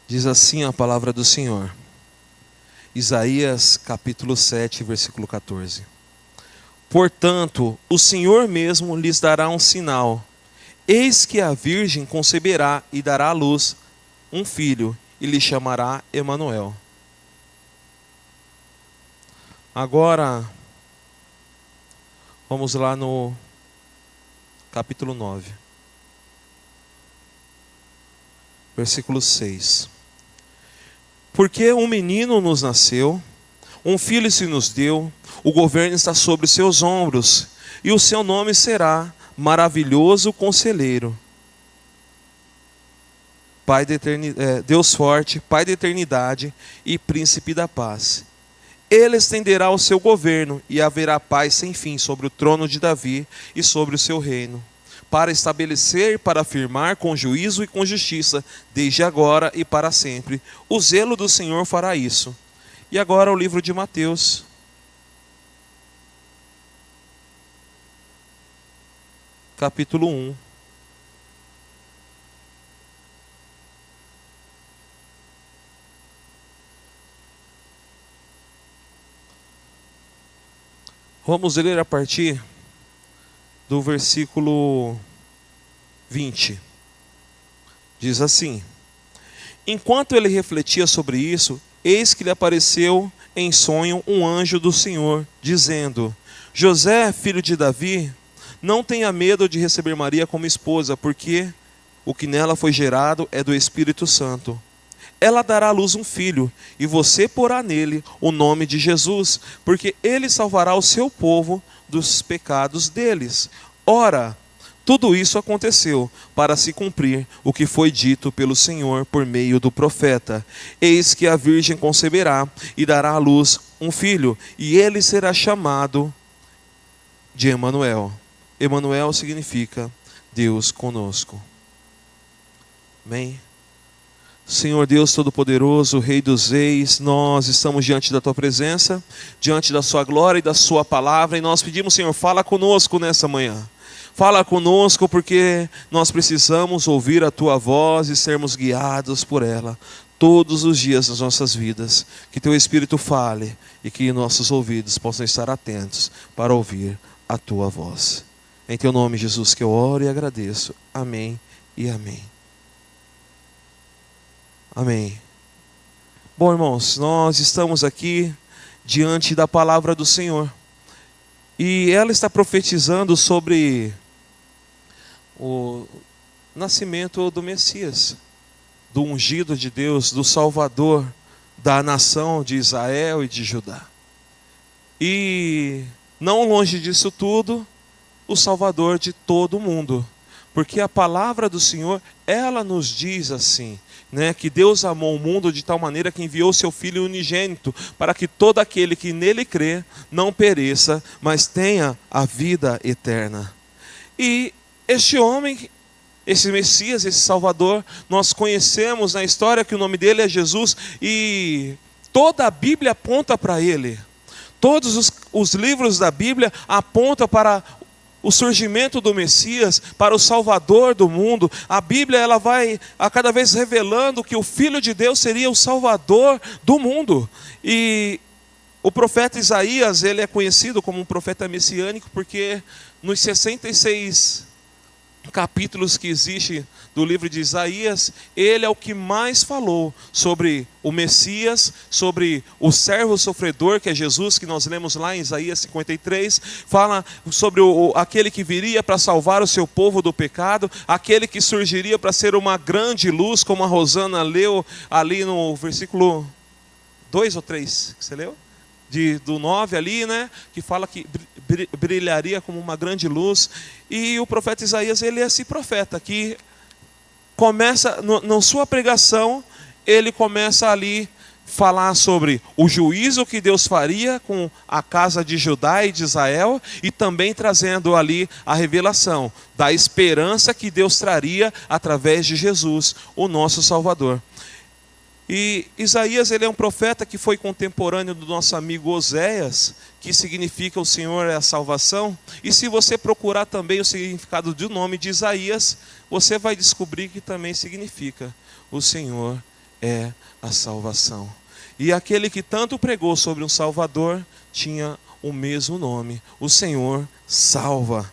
Diz assim a palavra do Senhor. Isaías capítulo 7, versículo 14. Portanto, o Senhor mesmo lhes dará um sinal. Eis que a virgem conceberá e dará à luz um filho, e lhe chamará Emanuel. Agora, vamos lá no capítulo 9, versículo 6. Porque um menino nos nasceu, um filho se nos deu, o governo está sobre seus ombros, e o seu nome será Maravilhoso Conselheiro, Deus forte, Pai da eternidade e Príncipe da paz. Ele estenderá o seu governo e haverá paz sem fim sobre o trono de Davi e sobre o seu reino, para estabelecer e para afirmar com juízo e com justiça, desde agora e para sempre. O zelo do Senhor fará isso. E agora o livro de Mateus. Capítulo 1. Vamos ler a partir do versículo 20. Diz assim: Enquanto ele refletia sobre isso, eis que lhe apareceu em sonho um anjo do Senhor, dizendo: José, filho de Davi, não tenha medo de receber Maria como esposa, porque o que nela foi gerado é do Espírito Santo. Ela dará à luz um filho, e você porá nele o nome de Jesus, porque ele salvará o seu povo dos pecados deles. Ora, tudo isso aconteceu para se cumprir o que foi dito pelo Senhor por meio do profeta. Eis que a virgem conceberá e dará à luz um filho, e ele será chamado de Emanuel. Emanuel significa Deus conosco. Amém? Senhor Deus Todo-Poderoso, Rei dos Reis, nós estamos diante da Tua presença, diante da Sua glória e da Sua palavra, e nós pedimos, Senhor, fala conosco nessa manhã. Fala conosco porque nós precisamos ouvir a Tua voz e sermos guiados por ela todos os dias das nossas vidas. Que Teu Espírito fale e que nossos ouvidos possam estar atentos para ouvir a Tua voz. Em Teu nome, Jesus, que eu oro e agradeço. Amém e amém. Amém. Bom, irmãos, nós estamos aqui diante da palavra do Senhor. E ela está profetizando sobre o nascimento do Messias, do ungido de Deus, do Salvador da nação de Israel e de Judá. E não longe disso tudo, o Salvador de todo o mundo. Porque a palavra do Senhor, ela nos diz assim, que Deus amou o mundo de tal maneira que enviou seu Filho unigênito, para que todo aquele que nele crê não pereça, mas tenha a vida eterna. E este homem, esse Messias, esse Salvador, nós conhecemos na história que o nome dele é Jesus, e toda a Bíblia aponta para ele. Todos os livros da Bíblia apontam para o surgimento do Messias, para o Salvador do mundo. A Bíblia ela vai a cada vez revelando que o Filho de Deus seria o Salvador do mundo. E o profeta Isaías, ele é conhecido como um profeta messiânico, porque nos 66 capítulos que existe do livro de Isaías, ele é o que mais falou sobre o Messias, sobre o servo sofredor, que é Jesus, que nós lemos lá em Isaías 53, fala sobre aquele que viria para salvar o seu povo do pecado, aquele que surgiria para ser uma grande luz, como a Rosana leu ali no versículo 2 ou 3, que você leu? Do 9 ali, que fala que brilharia como uma grande luz. E o profeta Isaías, ele é esse profeta que começa, na sua pregação, ele começa ali falar sobre o juízo que Deus faria com a casa de Judá e de Israel, e também trazendo ali a revelação da esperança que Deus traria através de Jesus, o nosso Salvador. E Isaías, ele é um profeta que foi contemporâneo do nosso amigo Oséias, que significa o Senhor é a salvação. E se você procurar também o significado do nome de Isaías, você vai descobrir que também significa o Senhor é a salvação. E aquele que tanto pregou sobre um Salvador tinha o mesmo nome: o Senhor salva.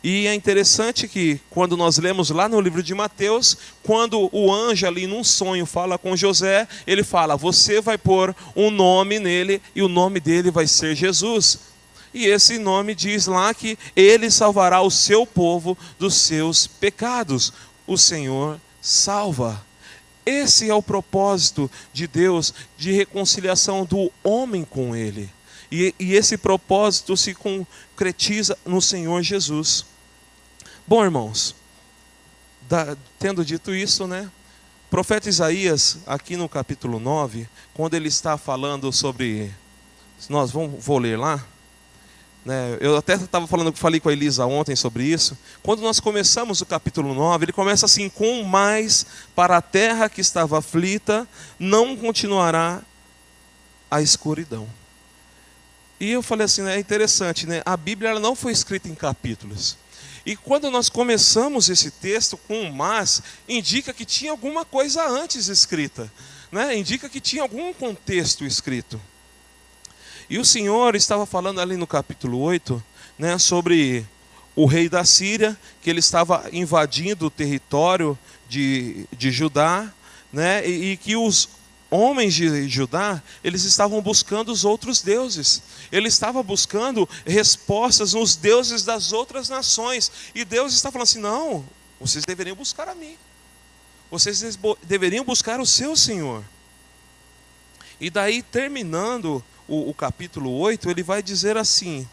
E é interessante que quando nós lemos lá no livro de Mateus, quando o anjo ali num sonho fala com José, ele fala: você vai pôr um nome nele e o nome dele vai ser Jesus. E esse nome diz lá que ele salvará o seu povo dos seus pecados. O Senhor salva. Esse é o propósito de Deus de reconciliação do homem com ele. E esse propósito se concretiza no Senhor Jesus. Bom, irmãos, tendo dito isso, né? O profeta Isaías, aqui no capítulo 9, quando ele está falando sobre... Vou ler lá. Né? Eu até falei com a Elisa ontem sobre isso. Quando nós começamos o capítulo 9, ele começa assim: com mais para a terra que estava aflita, não continuará a escuridão. E eu falei assim, é interessante, né? A Bíblia ela não foi escrita em capítulos. E quando nós começamos esse texto com um mas, indica que tinha alguma coisa antes escrita, né? Indica que tinha algum contexto escrito. E o Senhor estava falando ali no capítulo 8, né, sobre o rei da Síria, que ele estava invadindo o território de Judá, né, e que os homens de Judá, eles estavam buscando os outros deuses. Ele estava buscando respostas nos deuses das outras nações. E Deus está falando assim: não, vocês deveriam buscar a mim. Vocês deveriam buscar o seu Senhor. E daí, terminando o capítulo 8, ele vai dizer assim: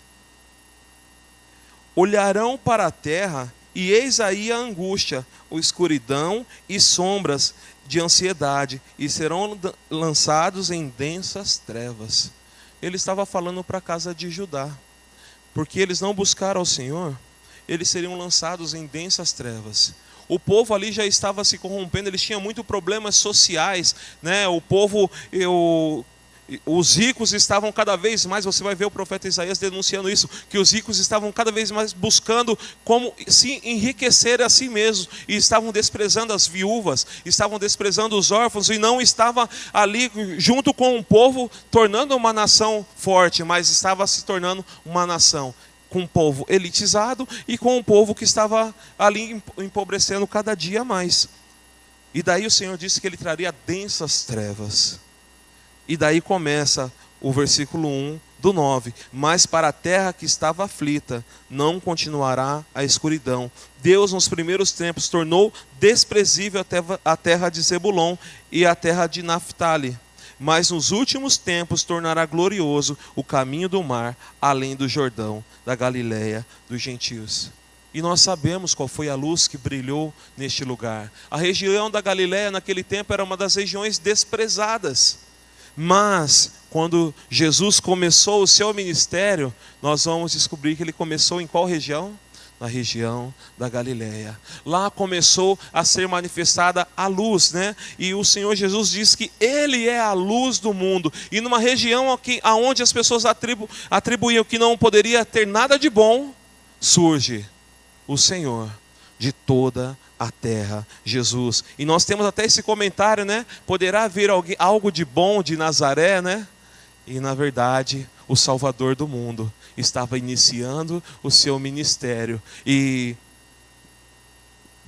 olharão para a terra, e eis aí a angústia, a escuridão e sombras de ansiedade, e serão lançados em densas trevas. Ele estava falando para a casa de Judá, porque eles não buscaram ao Senhor, eles seriam lançados em densas trevas. O povo ali já estava se corrompendo, eles tinham muitos problemas sociais, né? O povo, os ricos estavam cada vez mais, você vai ver o profeta Isaías denunciando isso, que os ricos estavam cada vez mais buscando como se enriquecer a si mesmos, e estavam desprezando as viúvas, estavam desprezando os órfãos, e não estava ali junto com o povo tornando uma nação forte, mas estava se tornando uma nação com um povo elitizado e com um povo que estava ali empobrecendo cada dia mais. E daí o Senhor disse que Ele traria densas trevas. E daí começa o versículo 1 do 9. Mas para a terra que estava aflita, não continuará a escuridão. Deus nos primeiros tempos tornou desprezível a terra de Zebulon e a terra de Naftali. Mas nos últimos tempos tornará glorioso o caminho do mar, além do Jordão, da Galileia, dos gentios. E nós sabemos qual foi a luz que brilhou neste lugar. A região da Galileia naquele tempo era uma das regiões desprezadas. Mas, quando Jesus começou o seu ministério, nós vamos descobrir que ele começou em qual região? Na região da Galileia. Lá começou a ser manifestada a luz, né? E o Senhor Jesus diz que Ele é a luz do mundo. E numa região onde as pessoas atribuíam que não poderia ter nada de bom, surge o Senhor de toda a terra, Jesus. E nós temos até esse comentário, né? Poderá vir algo de bom de Nazaré, né? E na verdade, o Salvador do mundo estava iniciando o seu ministério e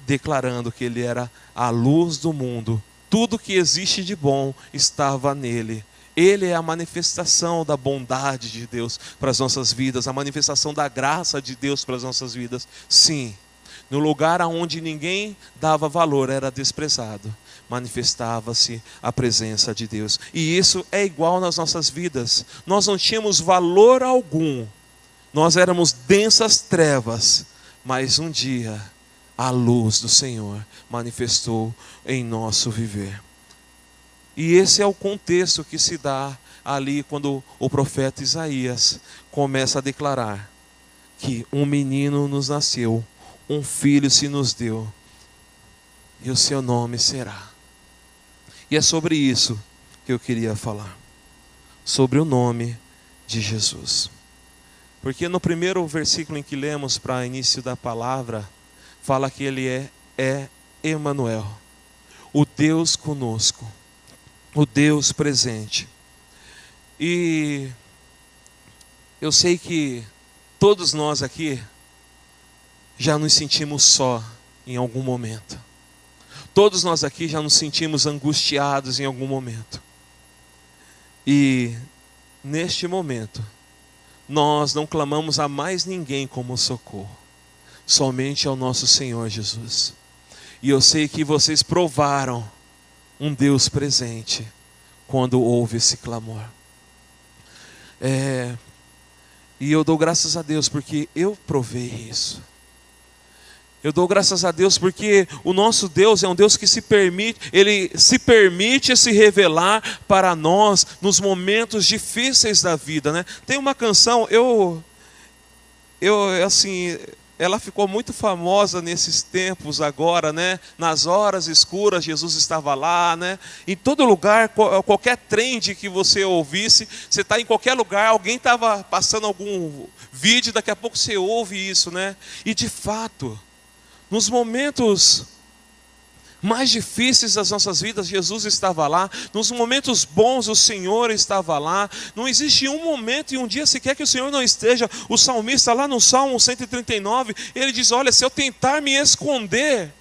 declarando que Ele era a luz do mundo. Tudo que existe de bom estava nele. Ele é a manifestação da bondade de Deus para as nossas vidas, a manifestação da graça de Deus para as nossas vidas. Sim. No lugar onde ninguém dava valor, era desprezado, manifestava-se a presença de Deus. E isso é igual nas nossas vidas. Nós não tínhamos valor algum, nós éramos densas trevas, mas um dia a luz do Senhor manifestou em nosso viver. E esse é o contexto que se dá ali quando o profeta Isaías começa a declarar que um menino nos nasceu, um filho se nos deu, e o seu nome será. E é sobre isso que eu queria falar. Sobre o nome de Jesus. Porque no primeiro versículo em que lemos para início da palavra, fala que Ele é Emanuel, o Deus conosco. o Deus presente. E eu sei que todos nós aqui já nos sentimos só em algum momento. Todos nós aqui já nos sentimos angustiados em algum momento. E neste momento, nós não clamamos a mais ninguém como socorro, somente ao nosso Senhor Jesus. E eu sei que vocês provaram um Deus presente quando houve esse clamor. E eu dou graças a Deus porque eu provei isso. Eu dou graças a Deus porque o nosso Deus é um Deus que Ele se permite se revelar para nós nos momentos difíceis da vida, né? Tem uma canção, assim, ela ficou muito famosa nesses tempos agora, né? Nas horas escuras Jesus estava lá, né? Em todo lugar, qualquer trend que você ouvisse, você está em qualquer lugar, alguém estava passando algum vídeo, daqui a pouco você ouve isso, né? E de fato, nos momentos mais difíceis das nossas vidas, Jesus estava lá. Nos momentos bons, o Senhor estava lá. Não existe um momento e um dia sequer que o Senhor não esteja. O salmista lá no Salmo 139, ele diz: olha, se eu tentar me esconder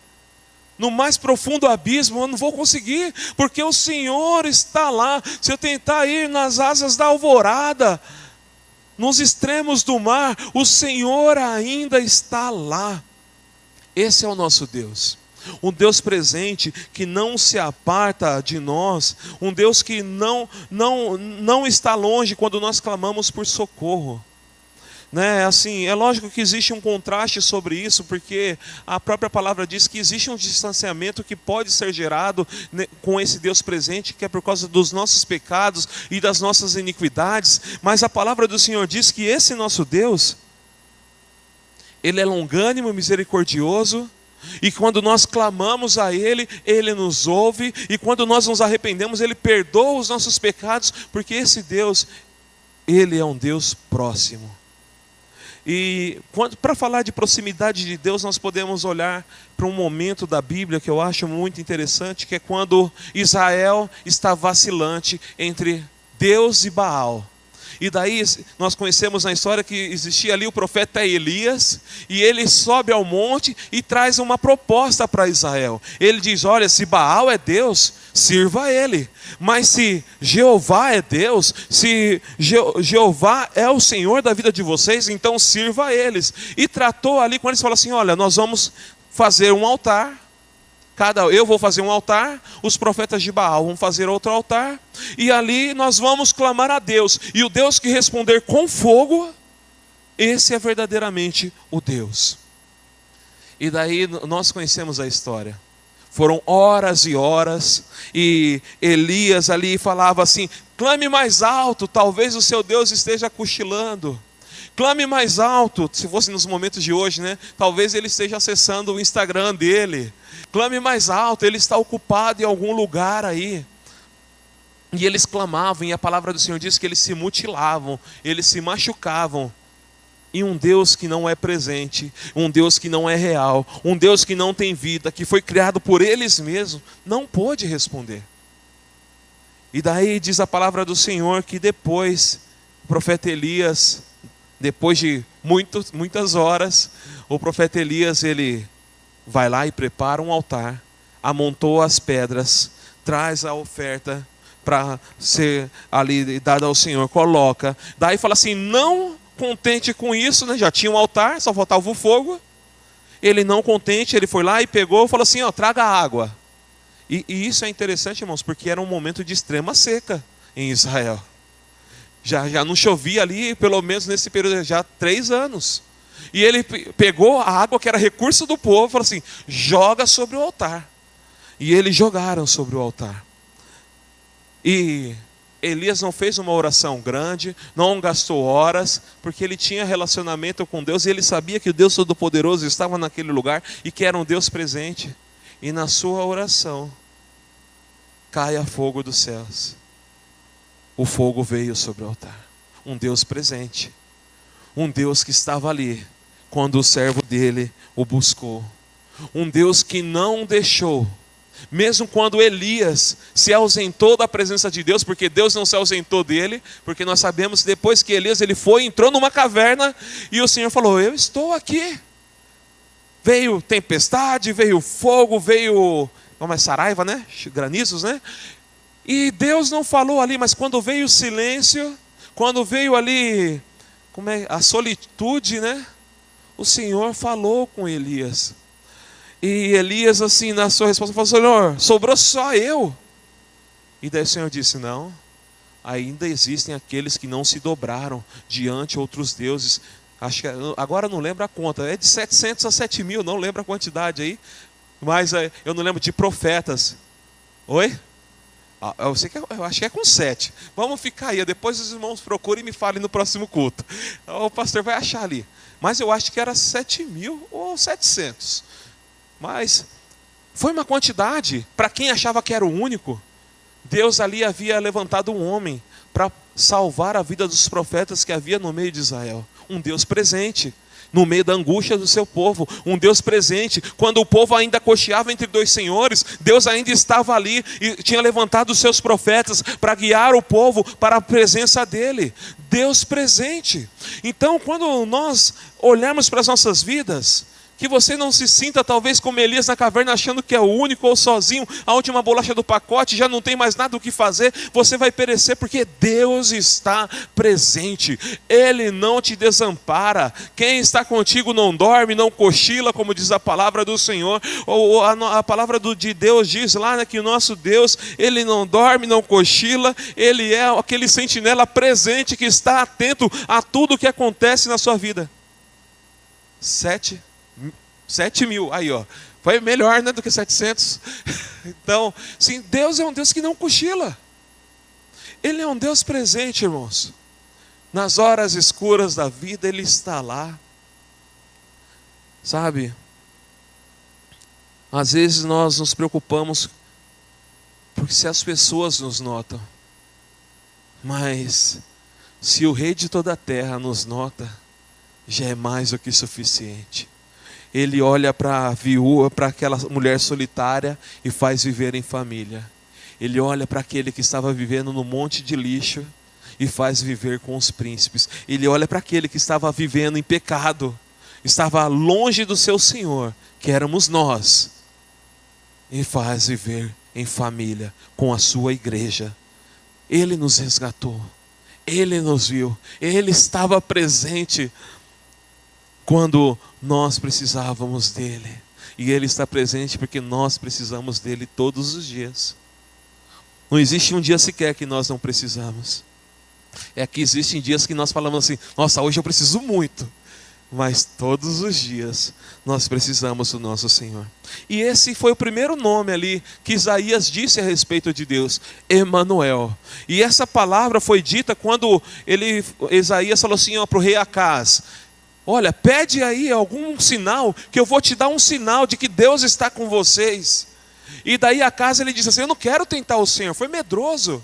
no mais profundo abismo, eu não vou conseguir, porque o Senhor está lá. Se eu tentar ir nas asas da alvorada, nos extremos do mar, o Senhor ainda está lá. Esse é o nosso Deus, um Deus presente que não se aparta de nós, um Deus que não está longe quando nós clamamos por socorro, né? Assim, é lógico que existe um contraste sobre isso, porque a própria palavra diz que existe um distanciamento que pode ser gerado, né, com esse Deus presente, que é por causa dos nossos pecados e das nossas iniquidades, mas a palavra do Senhor diz que esse nosso Deus, Ele é longânimo, misericordioso, e quando nós clamamos a Ele, Ele nos ouve, e quando nós nos arrependemos, Ele perdoa os nossos pecados, porque esse Deus, Ele é um Deus próximo. E para falar de proximidade de Deus, nós podemos olhar para um momento da Bíblia que eu acho muito interessante, que é quando Israel está vacilante entre Deus e Baal. E daí nós conhecemos na história que existia ali o profeta Elias, e ele sobe ao monte e traz uma proposta para Israel. Ele diz: olha, se Baal é Deus, sirva a ele. Mas se Jeová é Deus, se Jeová é o Senhor da vida de vocês, então sirva a eles. E tratou ali com eles, falou assim: olha, nós vamos fazer um altar. Eu vou fazer um altar, os profetas de Baal vão fazer outro altar, e ali nós vamos clamar a Deus, e o Deus que responder com fogo, esse é verdadeiramente o Deus. E daí nós conhecemos a história. Foram horas e horas, e Elias ali falava assim: clame mais alto, talvez o seu Deus esteja cochilando. Clame mais alto, se fosse nos momentos de hoje, né? Talvez ele esteja acessando o Instagram dele. Clame mais alto, ele está ocupado em algum lugar aí. E eles clamavam, e a palavra do Senhor diz que eles se mutilavam, eles se machucavam. E um Deus que não é presente, um Deus que não é real, um Deus que não tem vida, que foi criado por eles mesmos, não pôde responder. E daí diz a palavra do Senhor que depois, o profeta Elias, depois de muitas horas, o profeta Elias, ele vai lá e prepara um altar, amontou as pedras, traz a oferta para ser ali dada ao Senhor, coloca. Daí fala assim: não contente com isso, né? Já tinha um altar, só faltava o fogo. Ele não contente, ele foi lá e pegou e falou assim: ó, traga água. E isso é interessante, irmãos, porque era um momento de extrema seca em Israel. Já não chovia ali, pelo menos nesse período, já há 3 anos. E ele pegou a água que era recurso do povo e falou assim: joga sobre o altar. E eles jogaram sobre o altar. E Elias não fez uma oração grande, não gastou horas, porque ele tinha relacionamento com Deus, e ele sabia que o Deus Todo-Poderoso estava naquele lugar, e que era um Deus presente. E na sua oração, caia fogo dos céus. O fogo veio sobre o altar. Um Deus presente. Um Deus que estava ali quando o servo dele o buscou. Um Deus que não deixou Mesmo quando Elias se ausentou da presença de Deus, porque Deus não se ausentou dele, porque nós sabemos que depois que Elias ele foi, entrou numa caverna, e o Senhor falou: eu estou aqui. Veio tempestade, veio fogo, veio, como é, saraiva, né? Granizos, né? E Deus não falou ali, mas quando veio o silêncio, quando veio ali, como é, a solitude, né? O Senhor falou com Elias. E Elias, assim, na sua resposta, falou: Senhor, sobrou só eu. E daí o Senhor disse: não, ainda existem aqueles que não se dobraram diante de outros deuses. Acho que, agora não lembro a conta, é de 700 a 7.000, não lembro a quantidade aí. Mas eu não lembro de profetas. Oi? Eu acho que é com 7. Vamos ficar aí, depois os irmãos procurem e me falem no próximo culto. O pastor vai achar ali. Mas eu acho que era 7.000 ou 700. Mas foi uma quantidade, para quem achava que era o único. Deus ali havia levantado um homem para salvar a vida dos profetas que havia no meio de Israel. Um Deus presente, no meio da angústia do seu povo. Um Deus presente, quando o povo ainda cocheava entre dois senhores, Deus ainda estava ali e tinha levantado os seus profetas para guiar o povo para a presença dele. Deus presente. Então, quando nós olharmos para as nossas vidas, que você não se sinta talvez como Elias na caverna, achando que é o único ou sozinho, a última bolacha do pacote, já não tem mais nada o que fazer, você vai perecer, porque Deus está presente, Ele não te desampara. Quem está contigo não dorme, não cochila, como diz a palavra do Senhor, ou a palavra de Deus diz lá, né, que o nosso Deus, Ele não dorme, não cochila, Ele é aquele sentinela presente que está atento a tudo que acontece na sua vida. 7.000, aí ó, foi melhor, né, do que 700. Então, sim, Deus é um Deus que não cochila. Ele é um Deus presente, irmãos. Nas horas escuras da vida, Ele está lá. Sabe? Às vezes nós nos preocupamos porque se as pessoas nos notam. Mas se o Rei de toda a terra nos nota, já é mais do que suficiente. Ele olha para a viúva, para aquela mulher solitária e faz viver em família. Ele olha para aquele que estava vivendo no monte de lixo e faz viver com os príncipes. Ele olha para aquele que estava vivendo em pecado, estava longe do seu Senhor, que éramos nós, e faz viver em família com a sua igreja. Ele nos resgatou, Ele nos viu, Ele estava presente quando nós precisávamos dele. E Ele está presente porque nós precisamos dele todos os dias. Não existe um dia sequer que nós não precisamos. É que existem dias que nós falamos assim: nossa, hoje eu preciso muito. Mas todos os dias nós precisamos do nosso Senhor. E esse foi o primeiro nome ali que Isaías disse a respeito de Deus: Emanuel. E essa palavra foi dita quando Isaías falou assim para o rei Acaz: olha, pede aí algum sinal, que eu vou te dar um sinal de que Deus está com vocês. E daí Acaz ele disse assim: eu não quero tentar o Senhor. Foi medroso.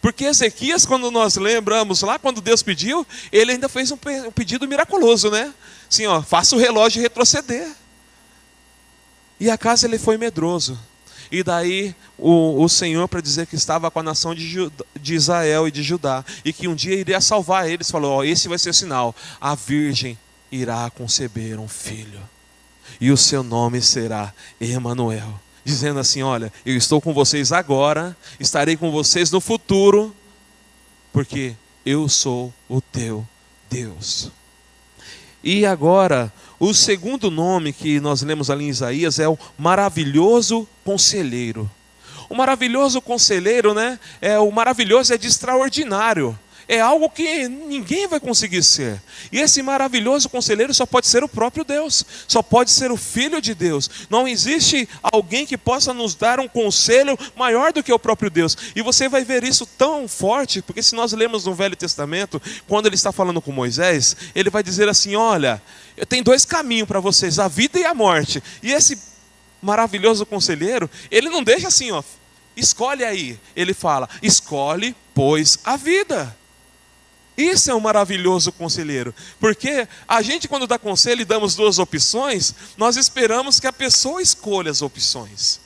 Porque Ezequias, quando nós lembramos lá, quando Deus pediu, ele ainda fez um pedido miraculoso, né? Assim, ó, faça o relógio retroceder. E Acaz ele foi medroso. E daí o Senhor, para dizer que estava com a nação de Israel e de Judá, e que um dia iria salvar eles, falou: ó, esse vai ser o sinal, a virgem irá conceber um filho, e o seu nome será Emanuel. Dizendo assim: olha, eu estou com vocês agora, estarei com vocês no futuro, porque eu sou o teu Deus. E agora, o segundo nome que nós lemos ali em Isaías é o maravilhoso conselheiro. O maravilhoso conselheiro, né? O maravilhoso é de extraordinário. É algo que ninguém vai conseguir ser. E esse maravilhoso conselheiro só pode ser o próprio Deus. Só pode ser o Filho de Deus. Não existe alguém que possa nos dar um conselho maior do que o próprio Deus. E você vai ver isso tão forte, porque se nós lemos no Velho Testamento, quando ele está falando com Moisés, ele vai dizer assim: olha, eu tenho 2 caminhos para vocês, a vida e a morte. E esse maravilhoso conselheiro, ele não deixa assim, ó, escolhe aí. Ele fala: escolhe, pois, a vida. Isso é um maravilhoso conselheiro, porque a gente, quando dá conselho e damos 2 opções, nós esperamos que a pessoa escolha as opções.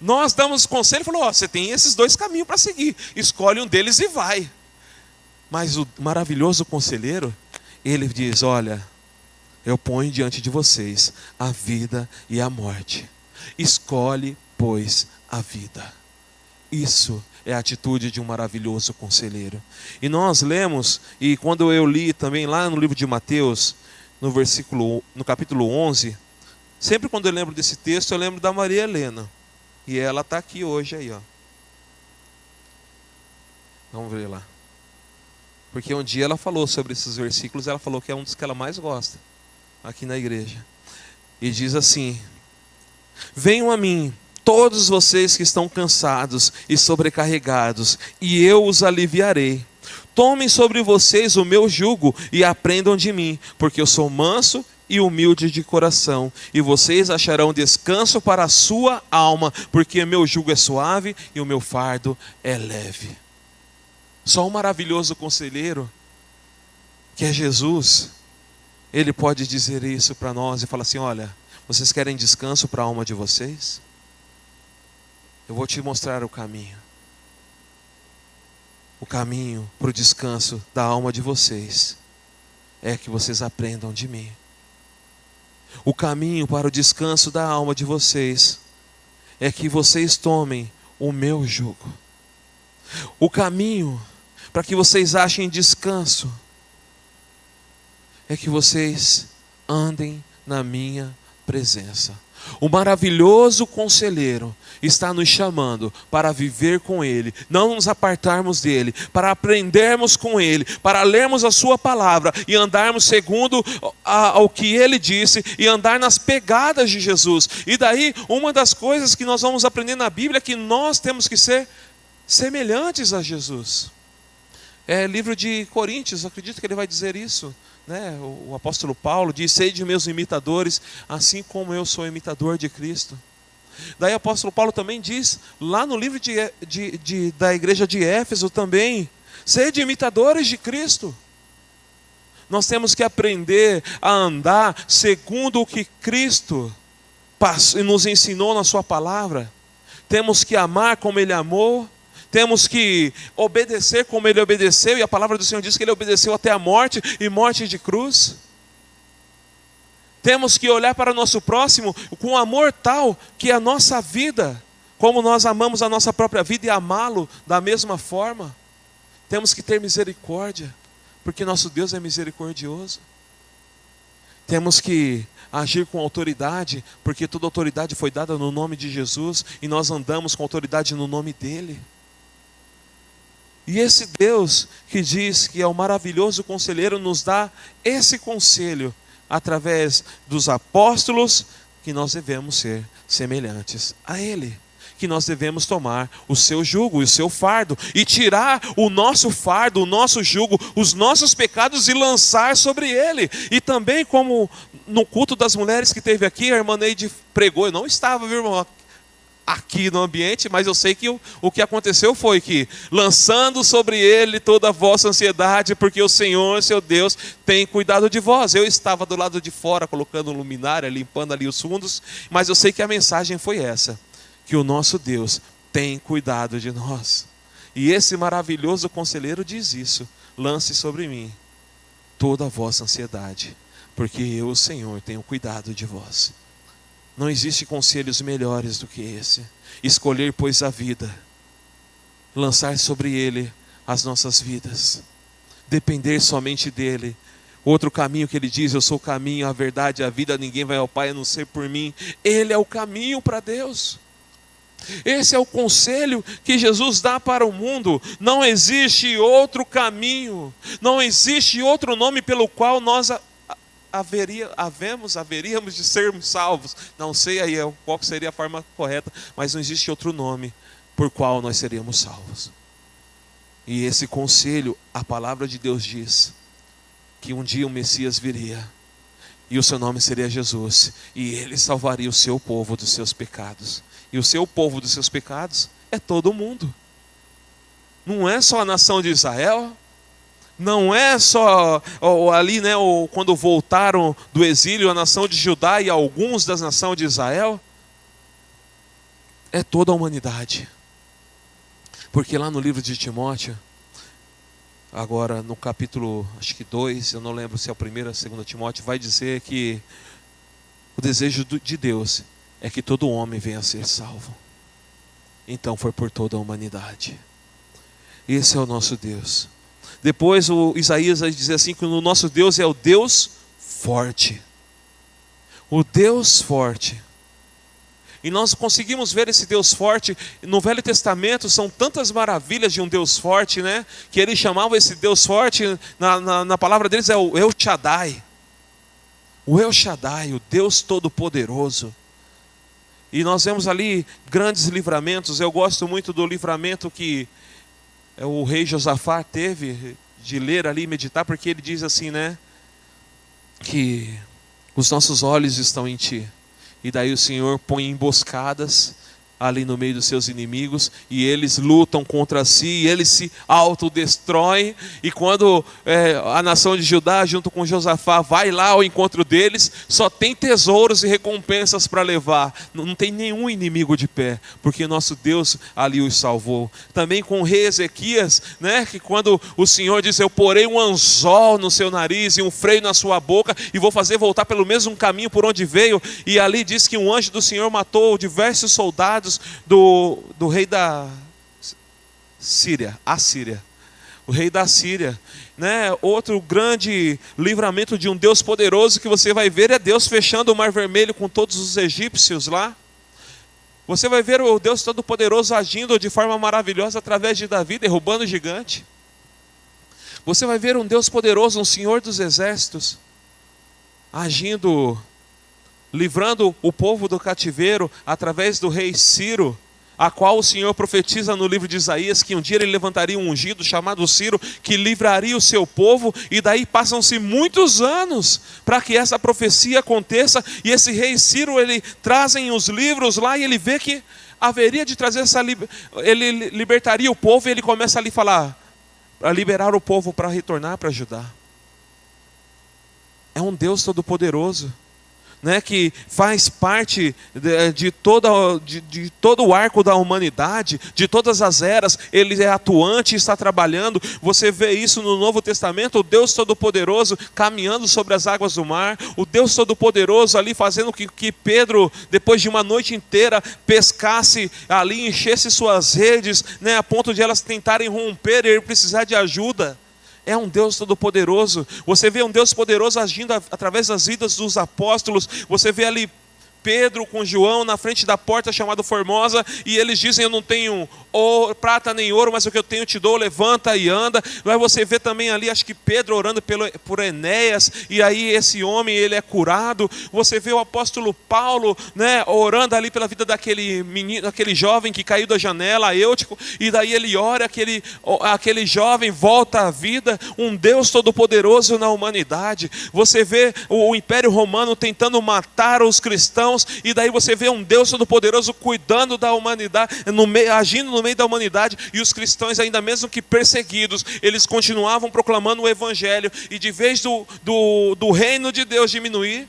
Nós damos conselho e falou, ó, você tem esses dois caminhos para seguir, escolhe um deles e vai. Mas o maravilhoso conselheiro, ele diz, olha, eu ponho diante de vocês a vida e a morte. Escolhe, pois, a vida. Isso é a atitude de um maravilhoso conselheiro. E nós lemos, e quando eu li também lá no livro de Mateus, no capítulo 11, sempre quando eu lembro desse texto, eu lembro da Maria Helena. E ela está aqui hoje aí, ó. Vamos ver lá. Porque um dia ela falou sobre esses versículos, ela falou que é um dos que ela mais gosta aqui na igreja. E diz assim: venham a mim, todos vocês que estão cansados e sobrecarregados, e eu os aliviarei. Tomem sobre vocês o meu jugo e aprendam de mim, porque eu sou manso e humilde de coração, e vocês acharão descanso para a sua alma, porque meu jugo é suave e o meu fardo é leve. Só um maravilhoso conselheiro, que é Jesus, ele pode dizer isso para nós e falar assim: olha, vocês querem descanso para a alma de vocês? Eu vou te mostrar o caminho. O caminho para o descanso da alma de vocês é que vocês aprendam de mim. O caminho para o descanso da alma de vocês é que vocês tomem o meu jugo. O caminho para que vocês achem descanso é que vocês andem na minha presença. O maravilhoso conselheiro está nos chamando para viver com Ele, não nos apartarmos dEle, para aprendermos com Ele, para lermos a Sua palavra e andarmos segundo ao que Ele disse e andar nas pegadas de Jesus. E daí, uma das coisas que nós vamos aprender na Bíblia é que nós temos que ser semelhantes a Jesus. É livro de Coríntios, acredito que ele vai dizer isso. O apóstolo Paulo diz: sede meus imitadores, assim como eu sou imitador de Cristo. Daí o apóstolo Paulo também diz, lá no livro da igreja de Éfeso também: sede imitadores de Cristo. Nós temos que aprender a andar segundo o que Cristo nos ensinou na sua palavra. Temos que amar como Ele amou. Temos que obedecer como Ele obedeceu, e a palavra do Senhor diz que Ele obedeceu até a morte, e morte de cruz. Temos que olhar para o nosso próximo com amor tal que a nossa vida, como nós amamos a nossa própria vida, e amá-lo da mesma forma. Temos que ter misericórdia, porque nosso Deus é misericordioso. Temos que agir com autoridade, porque toda autoridade foi dada no nome de Jesus, e nós andamos com autoridade no nome dEle. E esse Deus que diz que é o maravilhoso conselheiro nos dá esse conselho através dos apóstolos, que nós devemos ser semelhantes a Ele, que nós devemos tomar o seu jugo e o seu fardo e tirar o nosso fardo, o nosso jugo, os nossos pecados e lançar sobre Ele. E também, como no culto das mulheres que teve aqui, a irmã Neide pregou, eu não estava, viu, irmão, aqui no ambiente, mas eu sei que o que aconteceu foi que, lançando sobre Ele toda a vossa ansiedade, porque o Senhor, seu Deus, tem cuidado de vós. Eu estava do lado de fora, colocando luminária, limpando ali os fundos, mas eu sei que a mensagem foi essa: que o nosso Deus tem cuidado de nós. E esse maravilhoso conselheiro diz isso: lance sobre mim toda a vossa ansiedade, porque eu, o Senhor, tenho cuidado de vós. Não existe conselhos melhores do que esse. Escolher, pois, a vida, lançar sobre Ele as nossas vidas, depender somente dEle. Outro caminho que Ele diz: eu sou o caminho, a verdade e a vida, ninguém vai ao Pai a não ser por mim. Ele é o caminho para Deus. Esse é o conselho que Jesus dá para o mundo. Não existe outro caminho, não existe outro nome pelo qual nós haveríamos de sermos salvos. Não sei aí qual seria a forma correta, mas não existe outro nome por qual nós seríamos salvos. E esse conselho, a palavra de Deus diz que um dia o Messias viria, e o seu nome seria Jesus, e Ele salvaria o seu povo dos seus pecados. E o seu povo dos seus pecados é todo mundo. Não é só a nação de Israel, não é só ali, quando voltaram do exílio a nação de Judá e alguns da nação de Israel. é toda a humanidade. Porque lá no livro de Timóteo, agora no capítulo, acho que 2, eu não lembro se é o 1º ou 2 Timóteo, vai dizer que o desejo de Deus é que todo homem venha a ser salvo. Então foi por toda a humanidade. Esse é o nosso Deus. Depois o Isaías vai dizer assim, que o nosso Deus é o Deus forte. O Deus forte. E nós conseguimos ver esse Deus forte no Velho Testamento. São tantas maravilhas de um Deus forte, né? Que eles chamavam esse Deus forte, na palavra deles é o El Shaddai. O El Shaddai, o Deus Todo-Poderoso. E nós vemos ali grandes livramentos. Eu gosto muito do livramento que o rei Josafá teve de ler ali e meditar, porque ele diz assim, né? Que os nossos olhos estão em ti. E daí o Senhor põe emboscadas ali no meio dos seus inimigos, e eles lutam contra si, e eles se autodestroem, e quando a nação de Judá, junto com Josafá, vai lá ao encontro deles, só tem tesouros e recompensas para levar, não tem nenhum inimigo de pé, porque nosso Deus ali os salvou. Também com o rei Ezequias, né, que quando o Senhor diz, eu porei um anzol no seu nariz, e um freio na sua boca, e vou fazer voltar pelo mesmo caminho por onde veio, e ali diz que um anjo do Senhor matou diversos soldados do rei da Assíria, o rei da Síria, né? Outro grande livramento de um Deus poderoso que você vai ver é Deus fechando o Mar Vermelho com todos os egípcios lá. Você vai ver o Deus Todo-Poderoso agindo de forma maravilhosa através de Davi, derrubando o gigante. Você vai ver um Deus poderoso, um Senhor dos exércitos, agindo, livrando o povo do cativeiro através do rei Ciro, a qual o Senhor profetiza no livro de Isaías que um dia ele levantaria um ungido chamado Ciro, que livraria o seu povo, e daí passam-se muitos anos para que essa profecia aconteça, e esse rei Ciro, ele trazem os livros lá, e ele vê que haveria de trazer ele libertaria o povo, e ele começa ali a falar, para liberar o povo para retornar para Judá. É um Deus todo-poderoso, né, que faz parte de todo o arco da humanidade, de todas as eras. Ele é atuante e está trabalhando. Você vê isso no Novo Testamento, o Deus Todo-Poderoso caminhando sobre as águas do mar, o Deus Todo-Poderoso ali fazendo que Pedro, depois de uma noite inteira, pescasse ali, enchesse suas redes, né, a ponto de elas tentarem romper e ele precisar de ajuda. É um Deus todo-poderoso. Você vê um Deus poderoso agindo através das vidas dos apóstolos. Você vê ali Pedro com João na frente da porta chamada Formosa, e eles dizem, eu não tenho prata nem ouro, mas o que eu tenho te dou, levanta e anda. Mas você vê também ali, acho que Pedro orando por Enéas, e aí esse homem ele é curado. Você vê o apóstolo Paulo, né, orando ali pela vida daquele menino, daquele jovem que caiu da janela, Eutico, e daí ele ora, aquele jovem volta à vida. Um Deus todo-poderoso na humanidade. Você vê o Império Romano tentando matar os cristãos, e daí você vê um Deus todo-poderoso cuidando da humanidade, agindo no meio da humanidade, e os cristãos, ainda mesmo que perseguidos, eles continuavam proclamando o Evangelho, e de vez do reino de Deus diminuir,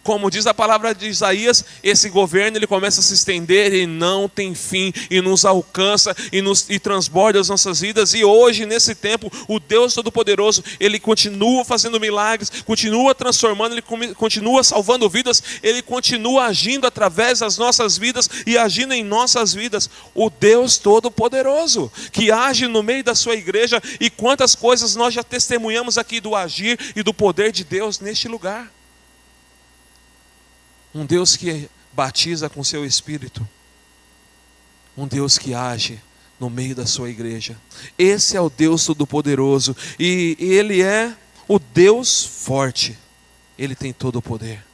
como diz a palavra de Isaías, esse governo ele começa a se estender e não tem fim, e nos alcança e transborda as nossas vidas. E hoje, nesse tempo, o Deus Todo-Poderoso, ele continua fazendo milagres, continua transformando, ele continua salvando vidas, ele continua agindo através das nossas vidas e agindo em nossas vidas. O Deus Todo-Poderoso, que age no meio da sua igreja, e quantas coisas nós já testemunhamos aqui do agir e do poder de Deus neste lugar. Um Deus que batiza com seu Espírito. Um Deus que age no meio da sua igreja. Esse é o Deus Todo-Poderoso. E Ele é o Deus forte. Ele tem todo o poder.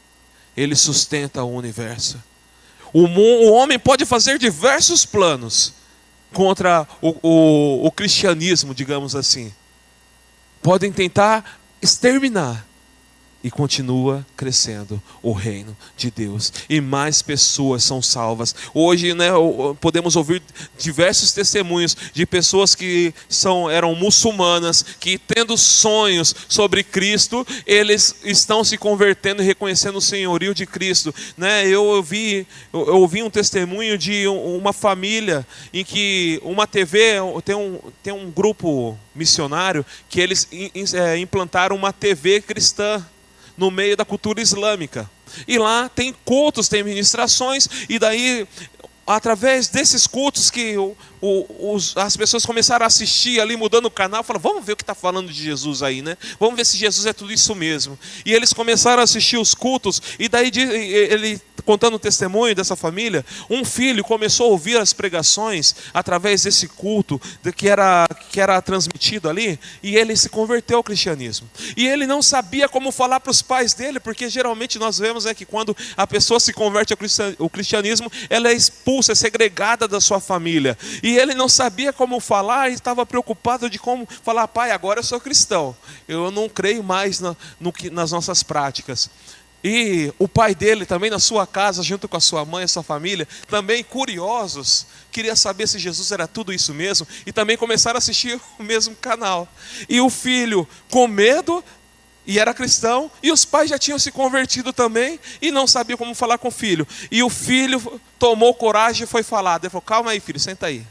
Ele sustenta o universo. O homem pode fazer diversos planos contra o cristianismo, digamos assim. Podem tentar exterminar. e continua crescendo o reino de Deus. E mais pessoas são salvas. Hoje, né, podemos ouvir diversos testemunhos de pessoas que eram muçulmanas, que tendo sonhos sobre Cristo, eles estão se convertendo e reconhecendo o senhorio de Cristo. Né? Eu ouvi um testemunho de uma família em que uma TV, tem um grupo missionário que eles implantaram uma TV cristã no meio da cultura islâmica. E lá tem cultos, tem ministrações, e daí, através desses cultos que as pessoas começaram a assistir ali, mudando o canal, falaram, vamos ver o que está falando de Jesus aí, né? Vamos ver se Jesus é tudo isso mesmo. E eles começaram a assistir os cultos, e daí ele, contando o testemunho dessa família, um filho começou a ouvir as pregações através desse culto que era transmitido ali, e ele se converteu ao cristianismo. E ele não sabia como falar para os pais dele, porque geralmente nós vemos que quando a pessoa se converte ao cristianismo, ela é expulsa, é segregada da sua família. E ele não sabia como falar e estava preocupado de como falar, pai, agora eu sou cristão, eu não creio mais nas nossas práticas. E o pai dele também na sua casa, junto com a sua mãe e a sua família, também curiosos, queria saber se Jesus era tudo isso mesmo, e também começaram a assistir o mesmo canal. E o filho com medo, e era cristão, e os pais já tinham se convertido também, e não sabiam como falar com o filho. E o filho tomou coragem e foi falar. Ele falou, calma aí filho, senta aí.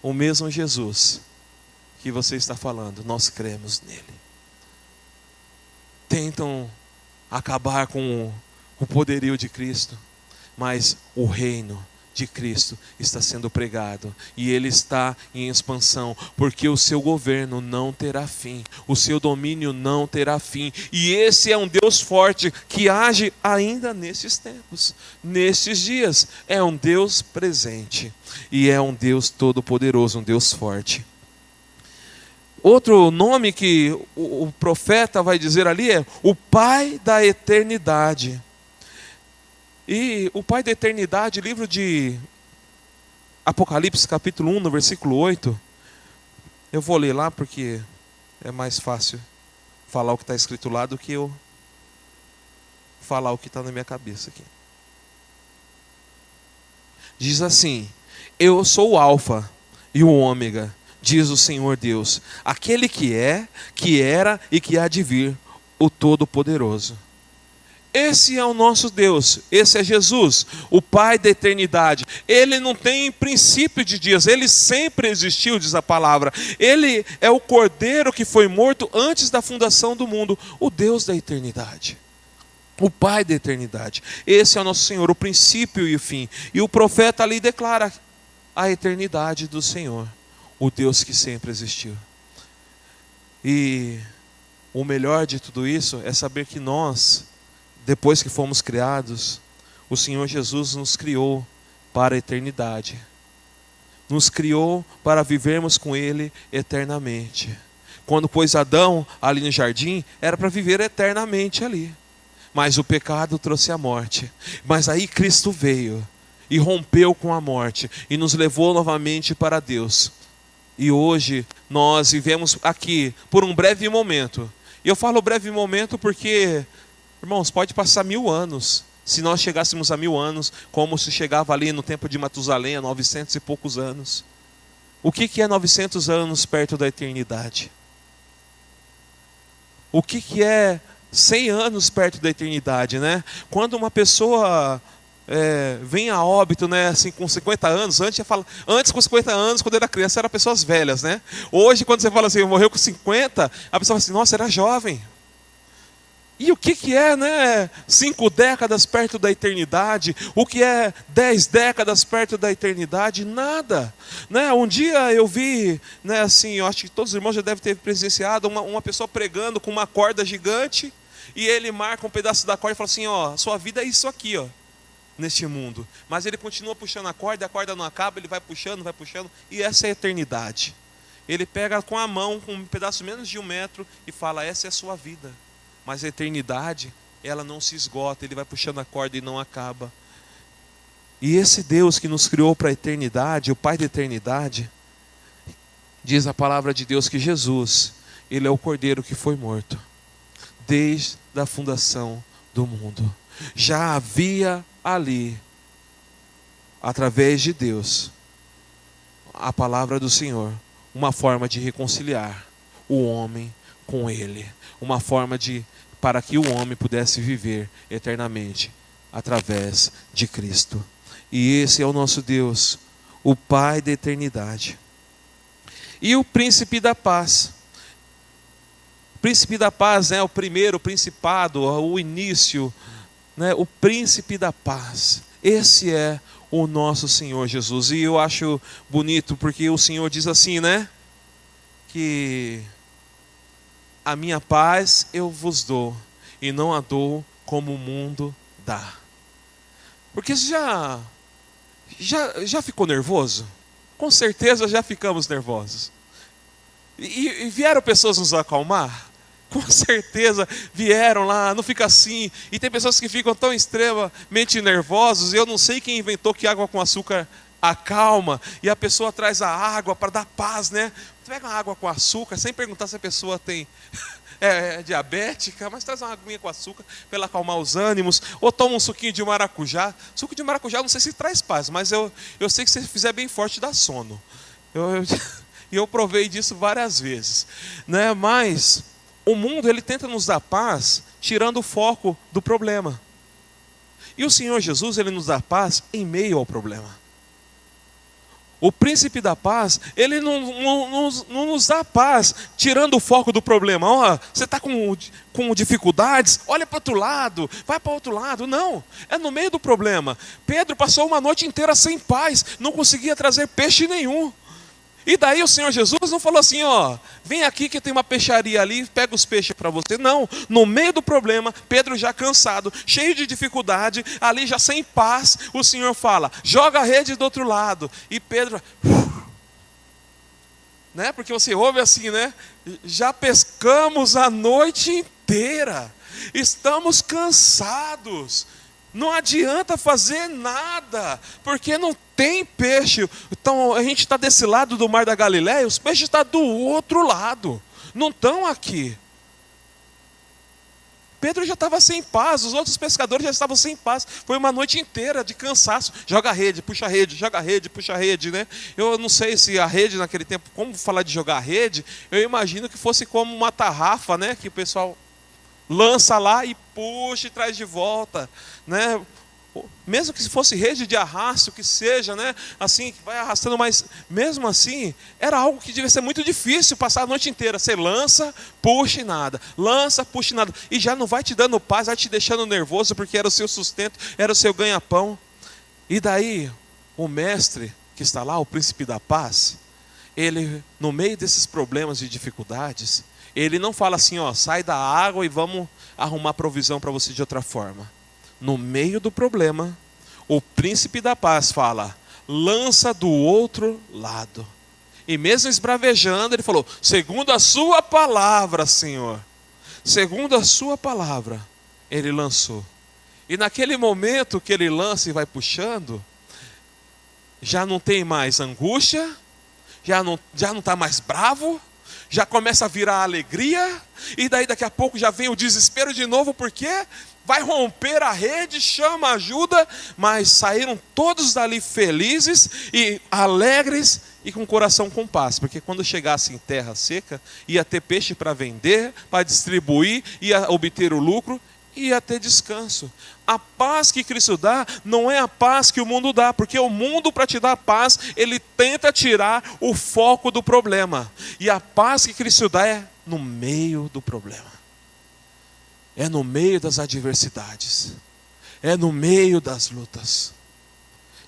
O mesmo Jesus que você está falando, nós cremos nele. Tentam acabar com o poderio de Cristo, mas o reino de Cristo está sendo pregado, e ele está em expansão, porque o seu governo não terá fim, o seu domínio não terá fim, e esse é um Deus forte, que age ainda nesses tempos, nesses dias, é um Deus presente, e é um Deus todo-poderoso, um Deus forte. Outro nome que o profeta vai dizer ali é o Pai da eternidade. E o Pai da eternidade, livro de Apocalipse, capítulo 1, no versículo 8. Eu vou ler lá porque é mais fácil falar o que está escrito lá do que eu falar o que está na minha cabeça aqui. Diz assim: eu sou o Alfa e o Ômega, diz o Senhor Deus, aquele que é, que era e que há de vir, o Todo-Poderoso. Esse é o nosso Deus, esse é Jesus, o Pai da eternidade. Ele não tem princípio de dias, ele sempre existiu, diz a palavra. Ele é o Cordeiro que foi morto antes da fundação do mundo, o Deus da eternidade, o Pai da eternidade. Esse é o nosso Senhor, o princípio e o fim. E o profeta ali declara a eternidade do Senhor, o Deus que sempre existiu. E o melhor de tudo isso é saber que nós, depois que fomos criados, o Senhor Jesus nos criou para a eternidade. Nos criou para vivermos com Ele eternamente. Quando pôs Adão ali no jardim, era para viver eternamente ali. Mas o pecado trouxe a morte. Mas aí Cristo veio e rompeu com a morte e nos levou novamente para Deus. E hoje nós vivemos aqui por um breve momento. E eu falo breve momento porque, irmãos, pode passar 1000 anos. Se nós chegássemos a 1000 anos, como se chegava ali no tempo de Matusalém, a 900 e poucos anos. O que é 900 anos perto da eternidade? O que é 100 anos perto da eternidade, né? Quando uma pessoa vem a óbito, né, assim, com 50 anos, antes com 50 anos, quando era criança, eram pessoas velhas, né? Hoje, quando você fala assim, morreu com 50, a pessoa fala assim, nossa, era jovem. E o que é, né, 5 décadas perto da eternidade? O que é 10 décadas perto da eternidade? Nada. Né? Um dia eu vi, né, assim, eu acho que todos os irmãos já devem ter presenciado, uma pessoa pregando com uma corda gigante, e ele marca um pedaço da corda e fala assim, ó, sua vida é isso aqui, ó, neste mundo. Mas ele continua puxando a corda não acaba, ele vai puxando, e essa é a eternidade. Ele pega com a mão, com um pedaço menos de 1 metro, e fala, essa é a sua vida. Mas a eternidade, ela não se esgota, ele vai puxando a corda e não acaba. E esse Deus que nos criou para a eternidade, o Pai da eternidade, diz a palavra de Deus que Jesus, ele é o Cordeiro que foi morto. desde a fundação do mundo. Já havia ali, através de Deus, a palavra do Senhor, uma forma de reconciliar o homem com Ele, uma forma para que o homem pudesse viver eternamente através de Cristo. E esse é o nosso Deus, o Pai da eternidade. E o príncipe da paz. O príncipe da paz é o primeiro principado, o início, né? O príncipe da paz. Esse é o nosso Senhor Jesus. E eu acho bonito porque o Senhor diz assim, né? Que a minha paz eu vos dou, e não a dou como o mundo dá. Porque já ficou nervoso? Com certeza já ficamos nervosos. E vieram pessoas nos acalmar? Com certeza vieram lá, não fica assim. E tem pessoas que ficam tão extremamente nervosos. Eu não sei quem inventou que água com açúcar acalma. E a pessoa traz a água para dar paz, né? Pega uma água com açúcar, sem perguntar se a pessoa tem diabética, mas traz uma aguinha com açúcar para ela acalmar os ânimos. Ou toma um suquinho de maracujá. Suco de maracujá não sei se traz paz, mas eu sei que se fizer bem forte dá sono. E eu provei disso várias vezes, né? Mas o mundo, ele tenta nos dar paz tirando o foco do problema. E o Senhor Jesus, ele nos dá paz em meio ao problema. O príncipe da paz, ele não nos dá paz tirando o foco do problema. Ó, você está com dificuldades, olha para o outro lado, vai para o outro lado. Não, é no meio do problema. Pedro passou uma noite inteira sem paz, não conseguia trazer peixe nenhum. E daí o Senhor Jesus não falou assim, ó, vem aqui que tem uma peixaria ali, pega os peixes para você. Não, no meio do problema, Pedro já cansado, cheio de dificuldade, ali já sem paz, o Senhor fala, joga a rede do outro lado. E Pedro, né? Porque você ouve assim, né? Já pescamos a noite inteira, estamos cansados. Não adianta fazer nada, porque não tem peixe. Então a gente está desse lado do mar da Galileia, os peixes estão do outro lado, não estão aqui. Pedro já estava sem paz, os outros pescadores já estavam sem paz. Foi uma noite inteira de cansaço. Joga a rede, puxa a rede, joga a rede, puxa a rede, né? Eu não sei se a rede naquele tempo, como falar de jogar a rede, eu imagino que fosse como uma tarrafa, né? Que o pessoal lança lá e puxa e traz de volta, né? Mesmo que fosse rede de arrasto, que seja, né? Assim, que vai arrastando, mas mesmo assim, era algo que devia ser muito difícil passar a noite inteira. Você lança, puxa e nada, lança, puxa e nada, e já não vai te dando paz, vai te deixando nervoso, porque era o seu sustento, era o seu ganha-pão. E daí, o mestre que está lá, o príncipe da paz, ele, no meio desses problemas e dificuldades, ele não fala assim, ó, sai da água e vamos arrumar provisão para você de outra forma. No meio do problema, o príncipe da paz fala, lança do outro lado. E mesmo esbravejando, ele falou, segundo a sua palavra, Senhor, segundo a sua palavra, ele lançou. E naquele momento que ele lança e vai puxando, já não tem mais angústia, já não está mais bravo, já começa a virar alegria, e daí daqui a pouco já vem o desespero de novo, porque vai romper a rede, chama ajuda, mas saíram todos dali felizes e alegres e com o coração com paz, porque quando chegasse em terra seca, ia ter peixe para vender, para distribuir, ia obter o lucro, ia ter descanso. A paz que Cristo dá não é a paz que o mundo dá, porque o mundo, para te dar paz, ele tenta tirar o foco do problema. E a paz que Cristo dá é no meio do problema. É no meio das adversidades. É no meio das lutas.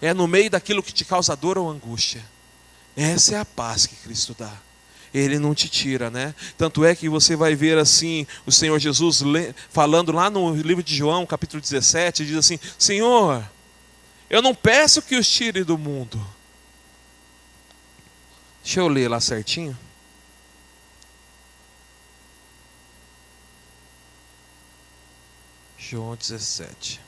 É no meio daquilo que te causa dor ou angústia. Essa é a paz que Cristo dá. Ele não te tira, né? Tanto é que você vai ver assim, o Senhor Jesus falando lá no livro de João, capítulo 17, diz assim, Senhor, eu não peço que os tire do mundo. Deixa eu ler lá certinho. João 17.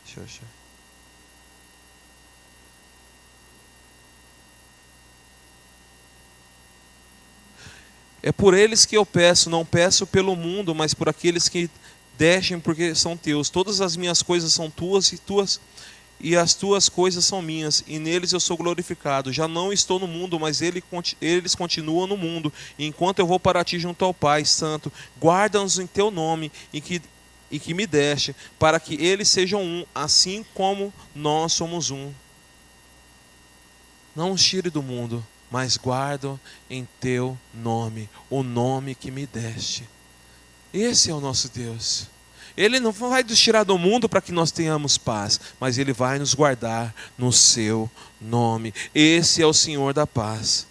Deixa eu achar. É por eles que eu peço, não peço pelo mundo, mas por aqueles que descem, porque são teus. Todas as minhas coisas são tuas e as tuas coisas são minhas, e neles eu sou glorificado. Já não estou no mundo, mas eles continuam no mundo. E enquanto eu vou para ti junto ao Pai Santo, guarda-nos em teu nome e que me deste, para que eles sejam um, assim como nós somos um. Não os tire do mundo, mas guardo em teu nome, o nome que me deste. Esse é o nosso Deus. Ele não vai nos tirar do mundo para que nós tenhamos paz, mas Ele vai nos guardar no seu nome. Esse é o Senhor da paz.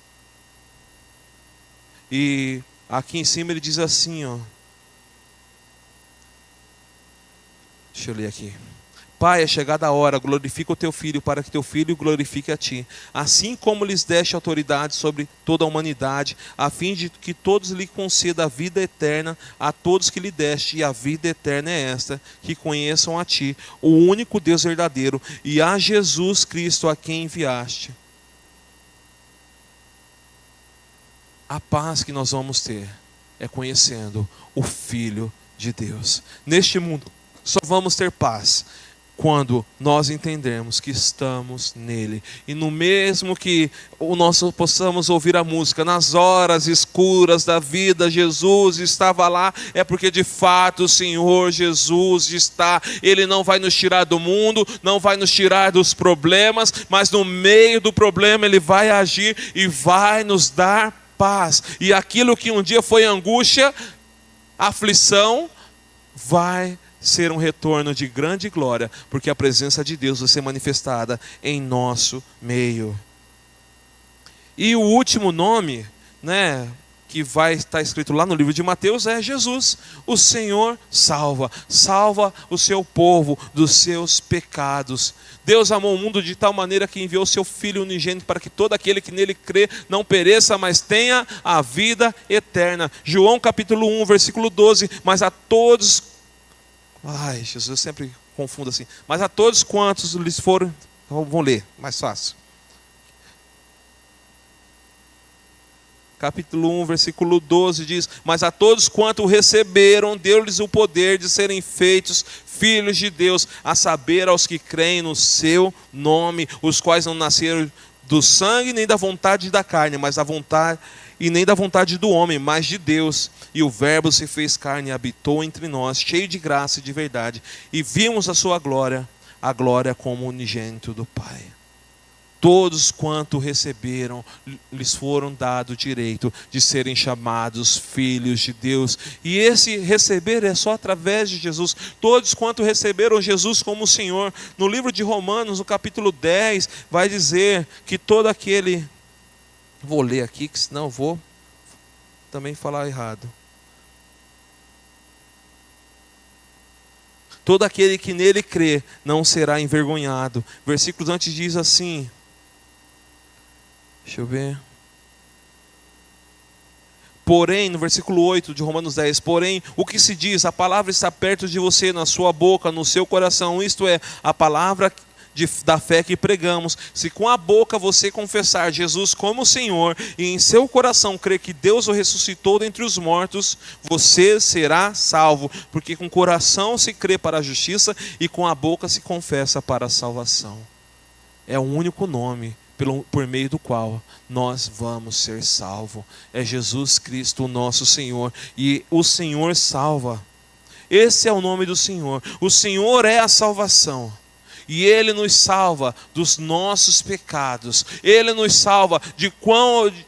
E aqui em cima ele diz assim, ó. Deixa eu ler aqui. Pai, é chegada a hora, glorifica o teu filho, para que teu filho glorifique a ti. Assim como lhes deste autoridade sobre toda a humanidade, a fim de que todos lhe conceda a vida eterna, a todos que lhe deste, e a vida eterna é esta, que conheçam a ti, o único Deus verdadeiro, e a Jesus Cristo a quem enviaste. A paz que nós vamos ter é conhecendo o Filho de Deus. Neste mundo só vamos ter paz quando nós entendermos que estamos nele. E no mesmo que nós possamos ouvir a música, nas horas escuras da vida, Jesus estava lá, é porque de fato o Senhor Jesus está. Ele não vai nos tirar do mundo, não vai nos tirar dos problemas, mas no meio do problema Ele vai agir e vai nos dar paz. E aquilo que um dia foi angústia, aflição, vai ser um retorno de grande glória, porque a presença de Deus vai ser manifestada em nosso meio. E o último nome, que vai estar escrito lá no livro de Mateus é Jesus. O Senhor salva o seu povo dos seus pecados. Deus amou o mundo de tal maneira que enviou o seu Filho unigênito para que todo aquele que nele crê não pereça, mas tenha a vida eterna. João capítulo 1, versículo 12, mas a todos... Jesus, eu sempre confundo assim. Mas a todos quantos lhes foram... Vamos ler, mais fácil. Capítulo 1, versículo 12 diz: mas a todos quanto o receberam, deu-lhes o poder de serem feitos filhos de Deus, a saber, aos que creem no seu nome, os quais não nasceram do sangue, nem da vontade da carne, mas da vontade... e nem da vontade do homem, mas de Deus. E o Verbo se fez carne e habitou entre nós, cheio de graça e de verdade. E vimos a sua glória, a glória como unigênito do Pai. Todos quanto receberam, lhes foram dado o direito de serem chamados filhos de Deus. E esse receber é só através de Jesus. Todos quanto receberam Jesus como Senhor. No livro de Romanos, no capítulo 10, vai dizer que todo aquele... Vou ler aqui, que senão eu vou também falar errado. Todo aquele que nele crê não será envergonhado. Versículos antes diz assim... Deixa eu ver. Porém, no versículo 8 de Romanos 10, porém, o que se diz? A palavra está perto de você, na sua boca, no seu coração. Isto é, a palavra da fé que pregamos. Se com a boca você confessar Jesus como Senhor e em seu coração crer que Deus o ressuscitou dentre os mortos, você será salvo. Porque com o coração se crê para a justiça e com a boca se confessa para a salvação. É o único nome por meio do qual nós vamos ser salvos. É Jesus Cristo, o nosso Senhor. E o Senhor salva. Esse é o nome do Senhor. O Senhor é a salvação. E Ele nos salva dos nossos pecados. Ele nos salva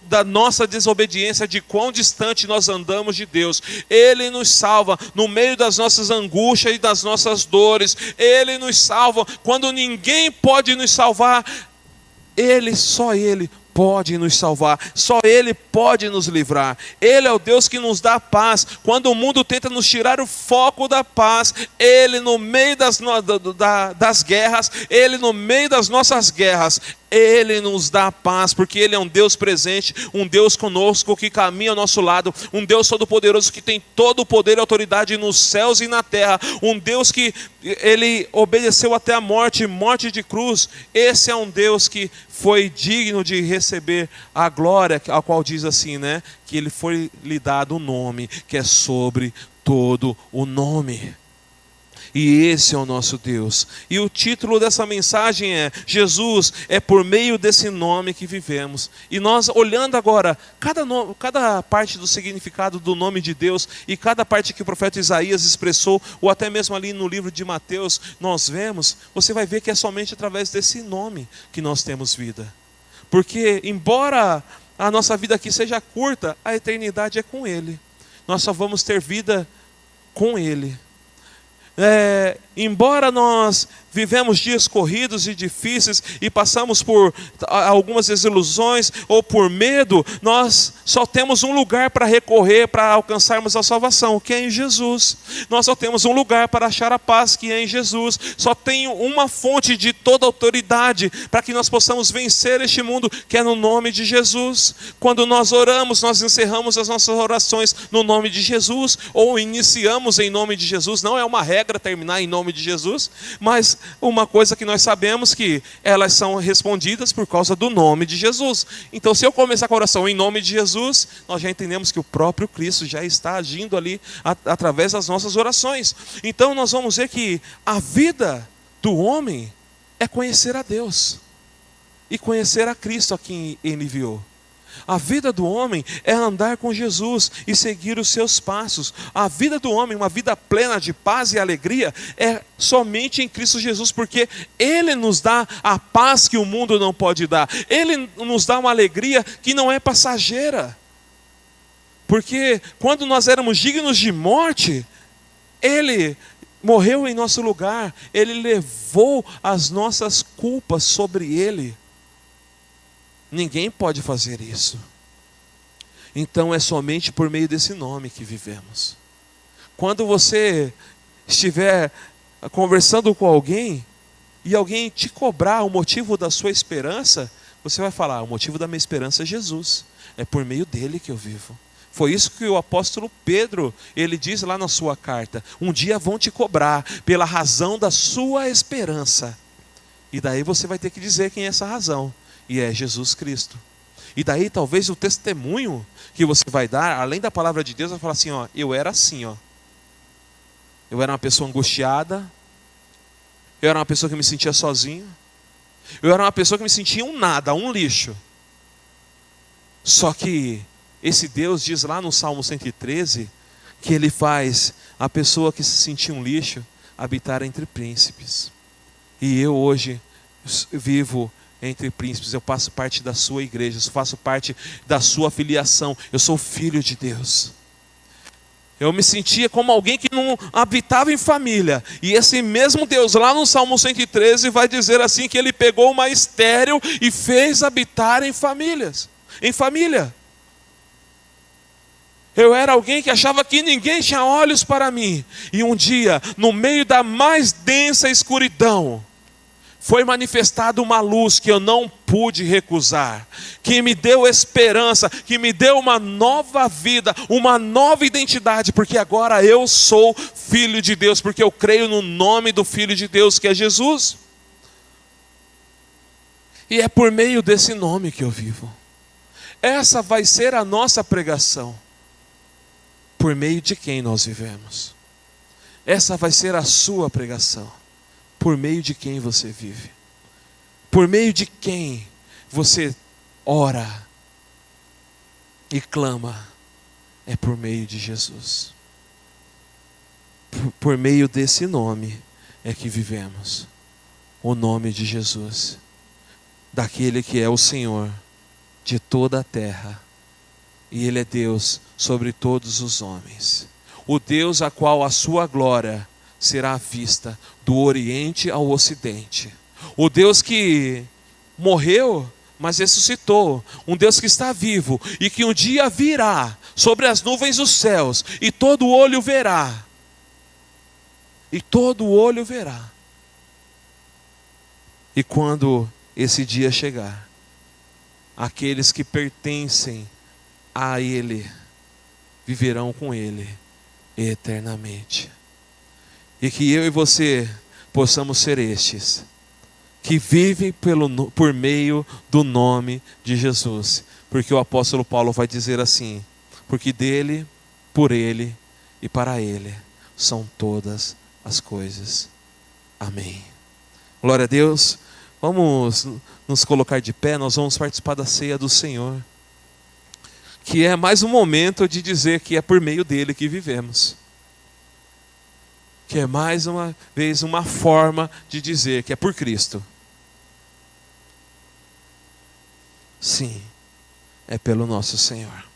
da nossa desobediência, de quão distante nós andamos de Deus. Ele nos salva no meio das nossas angústias e das nossas dores. Ele nos salva quando ninguém pode nos salvar. Só Ele pode nos salvar, só Ele pode nos livrar. Ele é o Deus que nos dá paz. Quando o mundo tenta nos tirar o foco da paz, Ele no meio das guerras, Ele no meio das nossas guerras, Ele nos dá paz, porque Ele é um Deus presente, um Deus conosco, que caminha ao nosso lado, um Deus todo-poderoso, que tem todo o poder e autoridade nos céus e na terra, um Deus que Ele obedeceu até a morte, morte de cruz. Esse é um Deus que foi digno de receber a glória, a qual diz assim, né? Que Ele foi lhe dado um nome, que é sobre todo o nome. E esse é o nosso Deus. E o título dessa mensagem é: Jesus, é por meio desse nome que vivemos. E nós, olhando agora cada parte do significado do nome de Deus, e cada parte que o profeta Isaías expressou, ou até mesmo ali no livro de Mateus, nós vemos, você vai ver que é somente através desse nome que nós temos vida. Porque embora a nossa vida aqui seja curta, a eternidade é com Ele. Nós só vamos ter vida com Ele. Embora nós vivemos dias corridos e difíceis e passamos por algumas desilusões ou por medo, nós só temos um lugar para recorrer para alcançarmos a salvação, que é em Jesus. Nós só temos um lugar para achar a paz, que é em Jesus. Só tem uma fonte de toda autoridade para que nós possamos vencer este mundo, que é no nome de Jesus. Quando nós oramos, nós encerramos as nossas orações no nome de Jesus, ou iniciamos em nome de Jesus. Não é uma regra terminar em nome de Jesus, mas uma coisa que nós sabemos, que elas são respondidas por causa do nome de Jesus. Então, se eu começar com a oração em nome de Jesus, nós já entendemos que o próprio Cristo já está agindo ali através das nossas orações. Então nós vamos ver que a vida do homem é conhecer a Deus e conhecer a Cristo a quem Ele enviou. A vida do homem é andar com Jesus e seguir os seus passos. A vida do homem, uma vida plena de paz e alegria, é somente em Cristo Jesus, porque Ele nos dá a paz que o mundo não pode dar. Ele nos dá uma alegria que não é passageira. Porque quando nós éramos dignos de morte, Ele morreu em nosso lugar. Ele levou as nossas culpas sobre Ele. Ninguém pode fazer isso. Então é somente por meio desse nome que vivemos. Quando você estiver conversando com alguém e alguém te cobrar o motivo da sua esperança, você vai falar: o motivo da minha esperança é Jesus. É por meio dele que eu vivo. Foi isso que o apóstolo Pedro, ele diz lá na sua carta: um dia vão te cobrar pela razão da sua esperança. E daí você vai ter que dizer quem é essa razão. E é Jesus Cristo. E daí talvez o testemunho que você vai dar, além da palavra de Deus, vai falar assim: ó, eu era assim, ó. Eu era uma pessoa angustiada. Eu era uma pessoa que me sentia sozinho. Eu era uma pessoa que me sentia um nada, um lixo. Só que esse Deus diz lá no Salmo 113 que Ele faz a pessoa que se sentia um lixo habitar entre príncipes. E eu hoje vivo entre príncipes. Eu faço parte da sua igreja, eu faço parte da sua filiação. Eu sou filho de Deus. Eu me sentia como alguém que não habitava em família. E esse mesmo Deus, lá no Salmo 113, vai dizer assim, que Ele pegou uma estéril e fez habitar em famílias. Em família. Eu era alguém que achava que ninguém tinha olhos para mim. E um dia, no meio da mais densa escuridão, foi manifestada uma luz que eu não pude recusar, que me deu esperança, que me deu uma nova vida, uma nova identidade, porque agora eu sou filho de Deus, porque eu creio no nome do Filho de Deus, que é Jesus. E é por meio desse nome que eu vivo. Essa vai ser a nossa pregação. Por meio de quem nós vivemos. Essa vai ser a sua pregação. Por meio de quem você vive. Por meio de quem você ora e clama. É por meio de Jesus. Por meio desse nome é que vivemos. O nome de Jesus. Daquele que é o Senhor de toda a terra. E Ele é Deus sobre todos os homens. O Deus a qual a sua glória será vista do Oriente ao Ocidente. O Deus que morreu, mas ressuscitou. Um Deus que está vivo e que um dia virá sobre as nuvens dos céus e todo olho verá. E todo olho verá. E quando esse dia chegar, aqueles que pertencem a Ele viverão com Ele eternamente. E que eu e você possamos ser estes que vivem por meio do nome de Jesus. Porque o apóstolo Paulo vai dizer assim: porque dele, por ele e para ele são todas as coisas. Amém. Glória a Deus. Vamos nos colocar de pé, nós vamos participar da ceia do Senhor, que é mais um momento de dizer que é por meio dele que vivemos. Que é mais uma vez uma forma de dizer que é por Cristo. Sim, é pelo nosso Senhor.